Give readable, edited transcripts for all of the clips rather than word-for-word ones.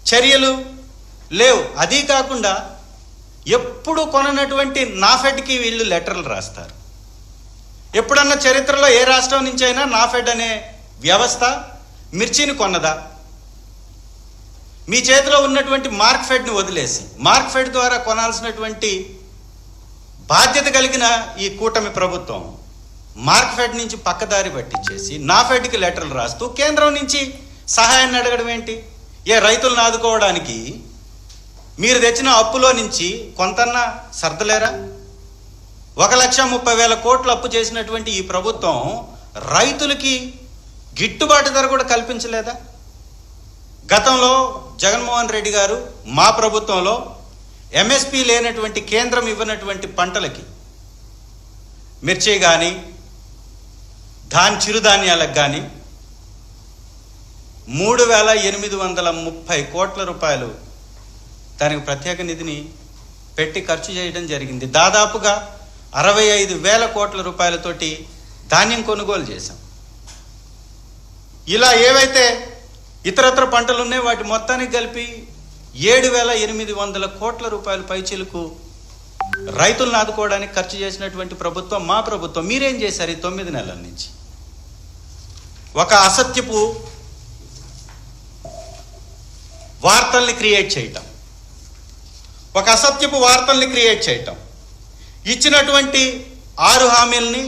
చర్యలు లేవు. అదీ కాకుండా ఎప్పుడు కొననటువంటి నాఫెడ్కి వీళ్ళు లెటర్లు రాస్తారు. ఎప్పుడన్నా చరిత్రలో ఏ రాష్ట్రం నుంచి అయినా నాఫెడ్ అనే వ్యవస్థ మిర్చిని కొన్నదా? మీ చేతిలో ఉన్నటువంటి మార్క్ఫెడ్ని వదిలేసి మార్క్ఫెడ్ ద్వారా కొనాల్సినటువంటి బాధ్యత కలిగిన ఈ కూటమి ప్రభుత్వం మార్క్ఫెడ్ నుంచి పక్కదారి పట్టించేసి నాఫెడ్కి లెటర్లు రాస్తూ కేంద్రం నుంచి సహాయాన్ని అడగడం ఏంటి? ఏ రైతులను ఆదుకోవడానికి మీరు తెచ్చిన అప్పులో నుంచి కొంతన్నా సర్దలేరా? 1,30,000 కోట్లు అప్పు చేసినటువంటి ఈ ప్రభుత్వం రైతులకి గిట్టుబాటు ధర కూడా కల్పించలేదా? గతంలో జగన్మోహన్ రెడ్డి గారు మా ప్రభుత్వంలో ఎంఎస్పీ లేనటువంటి కేంద్రం ఇవ్వనటువంటి పంటలకి మిర్చి కానీ చిరుధాన్యాలకు కానీ 3,830 కోట్ల రూపాయలు దానికి ప్రత్యేక నిధిని పెట్టి ఖర్చు చేయడం జరిగింది. దాదాపుగా 65,000 కోట్ల రూపాయలతోటి ధాన్యం కొనుగోలు చేశాం. ఇలా ఏవైతే ఇతరత్ర పంటలు ఉన్నాయో వాటి మొత్తానికి కలిపి 7,800 కోట్ల రూపాయల పైచిలకు రైతులను ఆదుకోవడానికి ఖర్చు చేసినటువంటి ప్రభుత్వం మా ప్రభుత్వం. మీరేం చేశారు ఈ 9 నెలల నుంచి? ఒక అసత్యపు వార్తల్ని క్రియేట్ చేయటం, ఇచ్చినటువంటి 6 హామీలని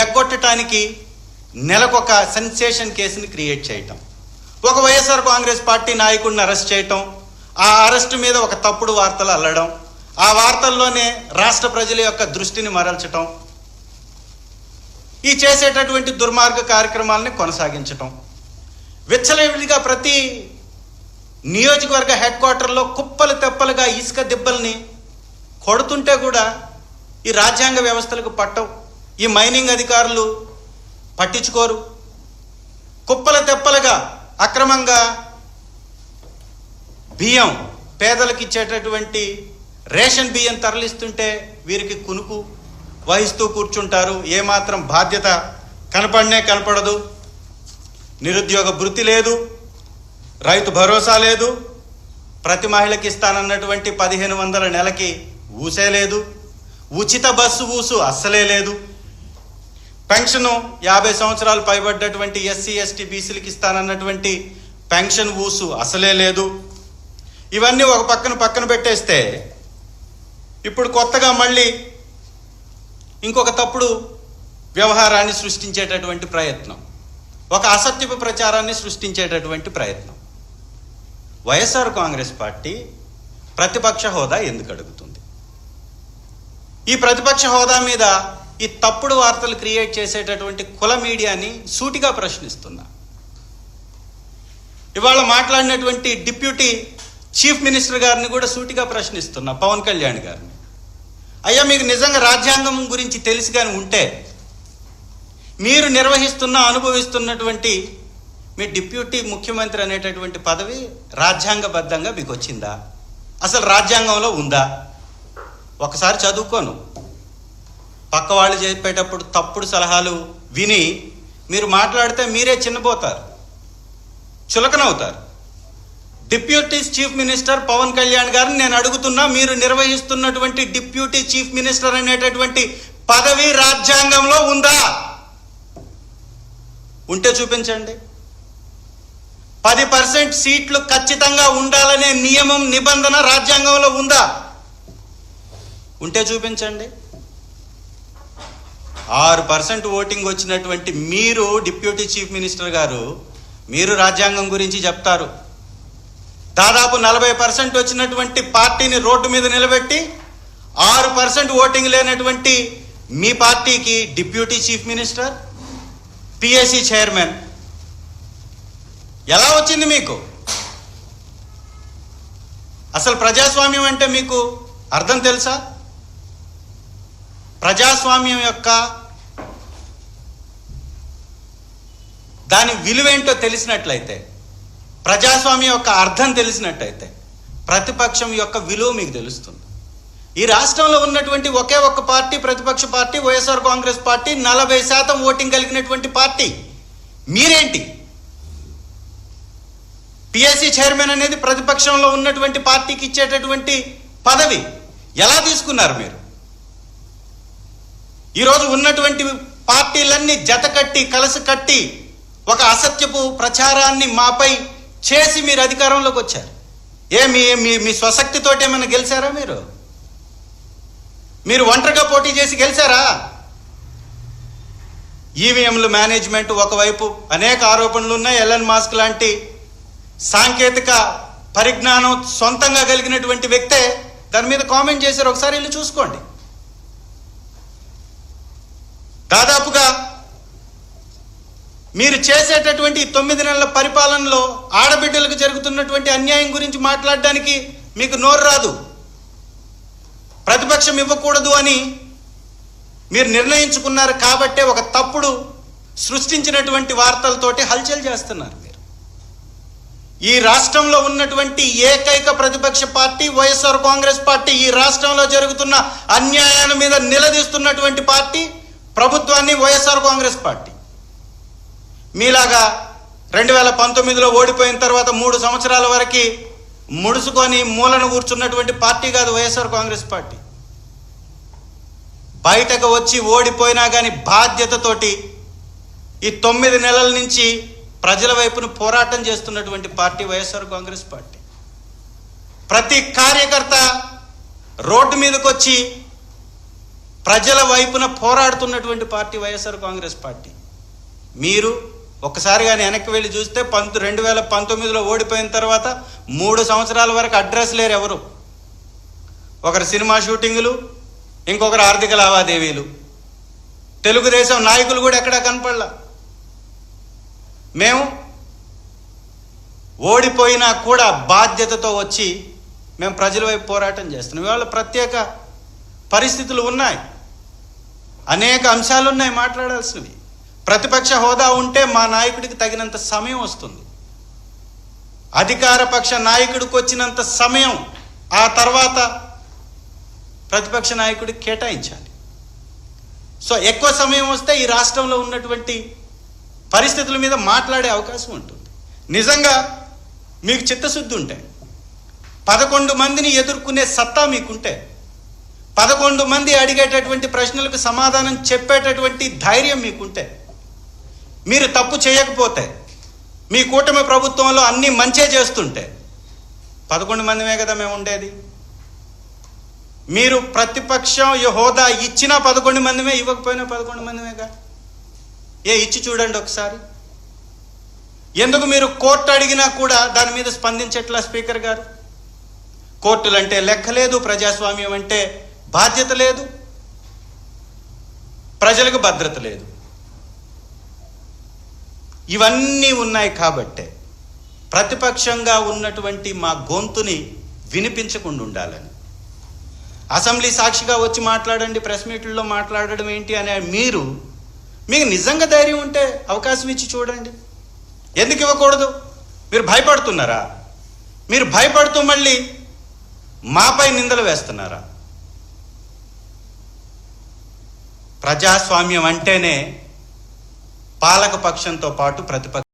ఎగ్గొట్టడానికి నెలకొక సెన్సేషన్ కేసుని క్రియేట్ చేయటం, ఒక వైఎస్ఆర్ కాంగ్రెస్ పార్టీ నాయకుడిని అరెస్ట్ చేయటం, ఆ అరెస్టు మీద ఒక తప్పుడు వార్తలు అల్లడం, ఆ వార్తల్లోనే రాష్ట్ర ప్రజల యొక్క దృష్టిని మరల్చటం, ఈ చేసేటటువంటి దుర్మార్గ కార్యక్రమాలని కొనసాగించటం, విచ్చలవిడిగా ప్రతి నియోజకవర్గ హెడ్ క్వార్టర్లో కుప్పలు తెప్పలుగా ఇసుక దిబ్బల్ని కొడుతుంటే కూడా ఈ రాజ్యాంగ వ్యవస్థలకు పట్టవు. ఈ మైనింగ్ అధికారులు పట్టించుకోరు. కుప్పల తెప్పలుగా అక్రమంగా బియ్యం పేదలకు ఇచ్చేటటువంటి రేషన్ బియ్యం తరలిస్తుంటే వీరికి కునుకు వహిస్తూ కూర్చుంటారు. ఏమాత్రం బాధ్యత కనపడదు. నిరుద్యోగ భృతి లేదు, రైతు భరోసా లేదు, ప్రతి మహిళకి ఇస్తానన్నటువంటి 1,500 నెలకి ఊసే లేదు, ఉచిత బస్సు ఊసు అస్సలే లేదు, పెన్షను 50 సంవత్సరాలు పైబడ్డటువంటి ఎస్సీ ఎస్టీ బీసీలకి ఇస్తానన్నటువంటి పెన్షన్ ఊసు అసలే లేదు. ఇవన్నీ ఒక పక్కన పెట్టేస్తే ఇప్పుడు కొత్తగా మళ్ళీ ఇంకొక తప్పుడు వ్యవహారాన్ని సృష్టించేటటువంటి ప్రయత్నం, ఒక అసత్యపు ప్రచారాన్ని సృష్టించేటటువంటి ప్రయత్నం. వైఎస్ఆర్ కాంగ్రెస్ పార్టీ ప్రతిపక్ష హోదా ఎందుకు అడుగుతుంది? ఈ ప్రతిపక్ష హోదా మీద ఈ తప్పుడు వార్తలు క్రియేట్ చేసేటటువంటి కుల మీడియాని సూటిగా ప్రశ్నిస్తున్నా. ఇవాళ మాట్లాడినటువంటి డిప్యూటీ చీఫ్ మినిస్టర్ గారిని కూడా సూటిగా ప్రశ్నిస్తున్నా, పవన్ కళ్యాణ్ గారిని. అయ్యా, మీకు నిజంగా రాజ్యాంగం గురించి తెలిసి కానీ ఉంటే మీరు అనుభవిస్తున్నటువంటి మీ డిప్యూటీ ముఖ్యమంత్రి అనేటటువంటి పదవి రాజ్యాంగబద్ధంగా మీకు వచ్చిందా? అసలు రాజ్యాంగంలో ఉందా? ఒకసారి చదువుకోను. పక్క వాళ్ళు చెప్పేటప్పుడు తప్పుడు సలహాలు విని మీరు మాట్లాడితే మీరే చిన్నపోతారు, చులకనవుతారు. Deputy chief minister Pawan Kalyan గారిని నేను అడుగుతున్నా, మీరు నిర్వహిస్తున్నటువంటి డిప్యూటీ చీఫ్ మినిస్టర్ అనేటటువంటి పదవి రాజ్యాంగంలో ఉందా? ఉంటే చూపించండి. 10% సీట్లు ఖచ్చితంగా ఉండాలనే నియమం నిబంధన రాజ్యాంగంలో ఉందా? ఉంటే చూపించండి. 6% ఓటింగ్ వచ్చినటువంటి మీరు డిప్యూటీ చీఫ్ మినిస్టర్ గారు, మీరు రాజ్యాంగం గురించి చెప్తారు. దాదాపు 40% వచ్చినటువంటి పార్టీని రోడ్డు మీద నిలబెట్టి 6% ఓటింగ్ లేనటువంటి మీ పార్టీకి deputy chief minister, PSC chairman ఎలా వచ్చింది మీకు? అసలు ప్రజాస్వామ్యం అంటే మీకు అర్థం తెలుసా? ప్రజాస్వామ్యం యొక్క దాని విలువేంటో తెలిసినట్లయితే, ప్రజాస్వామ్యం యొక్క అర్థం తెలిసినట్టయితే ప్రతిపక్షం యొక్క విలువ మీకు తెలుస్తుంది. ఈ రాష్ట్రంలో ఉన్నటువంటి ఒకే ఒక్క పార్టీ ప్రతిపక్ష party YSR Congress party, 40% voting కలిగినటువంటి పార్టీ. మీరేంటి పిఎస్సి చైర్మన్ అనేది ప్రతిపక్షంలో ఉన్నటువంటి పార్టీకి ఇచ్చేటటువంటి పదవి. ఎలా తీసుకున్నారు మీరు? ఈరోజు ఉన్నటువంటి పార్టీలన్నీ జత కట్టి కలసి కట్టి ఒక అసత్యపు ప్రచారాన్ని మాపై చేసి మీరు అధికారంలోకి వచ్చారు. మీ స్వశక్తితోటి ఏమైనా గెలిచారా? మీరు ఒంటరిగా పోటీ చేసి గెలిచారా? ఈవీఎంలు మేనేజ్మెంట్ ఒకవైపు అనేక ఆరోపణలు ఉన్నాయి. ఎలన్ మాస్క్ లాంటి సాంకేతిక పరిజ్ఞానం సొంతంగా కలిగినటువంటి వ్యక్తే దాని మీద కామెంట్ చేశారు. ఒకసారి వెళ్ళి చూసుకోండి. దాదాపుగా మీరు చేసేటటువంటి 9 నెలల పరిపాలనలో ఆడబిడ్డలకు జరుగుతున్నటువంటి అన్యాయం గురించి మాట్లాడడానికి మీకు నోరు రాదు. ప్రతిపక్షం ఇవ్వకూడదు అని మీరు నిర్ణయించుకున్నారు కాబట్టే ఒక తప్పుడు సృష్టించినటువంటి వార్తలతోటి హల్చల్ చేస్తున్నారు. మీరు ఈ రాష్ట్రంలో ఉన్నటువంటి ఏకైక ప్రతిపక్ష పార్టీ వైఎస్ఆర్ కాంగ్రెస్ పార్టీ. ఈ రాష్ట్రంలో జరుగుతున్న అన్యాయాల మీద నిలదీస్తున్నటువంటి పార్టీ ప్రభుత్వాన్ని వైఎస్ఆర్ కాంగ్రెస్ పార్టీ. మీలాగా 2019లో ఓడిపోయిన తర్వాత 3 సంవత్సరాల వరకు ముడుచుకొని మూలను కూర్చున్నటువంటి పార్టీ కాదు వైఎస్ఆర్ కాంగ్రెస్ పార్టీ. బయటకు వచ్చి ఓడిపోయినా కానీ బాధ్యతతోటి ఈ 9 నెలల నుంచి ప్రజల వైపును పోరాటం చేస్తున్నటువంటి పార్టీ వైఎస్ఆర్ కాంగ్రెస్ పార్టీ. ప్రతి కార్యకర్త రోడ్డు మీదకి వచ్చి ప్రజల వైపున పోరాడుతున్నటువంటి పార్టీ వైఎస్ఆర్ కాంగ్రెస్ పార్టీ. మీరు ఒక్కసారి కానీ వెనక్కి వెళ్ళి చూస్తే 2019లో ఓడిపోయిన తర్వాత 3 సంవత్సరాల వరకు అడ్రస్ లేరు ఎవరు. ఒకరు సినిమా షూటింగులు, ఇంకొకరు ఆర్థిక లావాదేవీలు. తెలుగుదేశం నాయకులు కూడా ఎక్కడా కనపడలా. మేము ఓడిపోయినా కూడా బాధ్యతతో వచ్చి మేము ప్రజల వైపు పోరాటం చేస్తున్నాం. ఇవాళ ప్రత్యేక పరిస్థితులు ఉన్నాయి, అనేక అంశాలు ఉన్నాయి మాట్లాడాల్సినవి. ప్రతిపక్ష హోదా ఉంటే మా నాయకుడికి తగినంత సమయం వస్తుంది. అధికార పక్ష నాయకుడికి వచ్చినంత సమయం ఆ తర్వాత ప్రతిపక్ష నాయకుడికి కేటాయించాలి. సో ఎక్కువ సమయం వస్తే ఈ రాష్ట్రంలో ఉన్నటువంటి పరిస్థితుల మీద మాట్లాడే అవకాశం ఉంటుంది. నిజంగా మీకు చిత్తశుద్ధి ఉంటే 11 మందిని ఎదుర్కొనే సత్తా మీకుంటే 11 మంది అడిగేటటువంటి ప్రశ్నలకు సమాధానం చెప్పేటటువంటి ధైర్యం మీకుంటే, మీరు తప్పు చేయకపోతే, మీ కూటమి ప్రభుత్వంలో అన్నీ మంచే చేస్తుంటే 11 మందిమే కదా మేము ఉండేది. మీరు ప్రతిపక్షం హోదా ఇచ్చినా 11 మందిమే, ఇవ్వకపోయినా 11 మందిమేగా. ఇచ్చి చూడండి ఒకసారి. ఎందుకు మీరు కోర్టు అడిగినా కూడా దాని మీద స్పందించట్లా స్పీకర్ గారు? కోర్టులంటే లెక్క లేదు, ప్రజాస్వామ్యం అంటే బాధ్యత లేదు, ప్రజలకు భద్రత లేదు. ఇవన్నీ ఉన్నాయి కాబట్టే ప్రతిపక్షంగా ఉన్నటువంటి మా గొంతుని వినిపించకుండా ఉండాలని. అసెంబ్లీ సాక్షిగా వచ్చి మాట్లాడండి, ప్రెస్ మీట్లలో మాట్లాడడం ఏంటి అనే మీకు నిజంగా ధైర్యం ఉంటే అవకాశం ఇచ్చి చూడండి. ఎందుకు ఇవ్వకూడదు? మీరు భయపడుతున్నారా? మీరు భయపడుతూ మళ్ళీ మాపై నిందలు వేస్తున్నారా? ప్రజాస్వామ్యం అంటేనే పాలక పక్షంతో పాటు ప్రతిపక్షం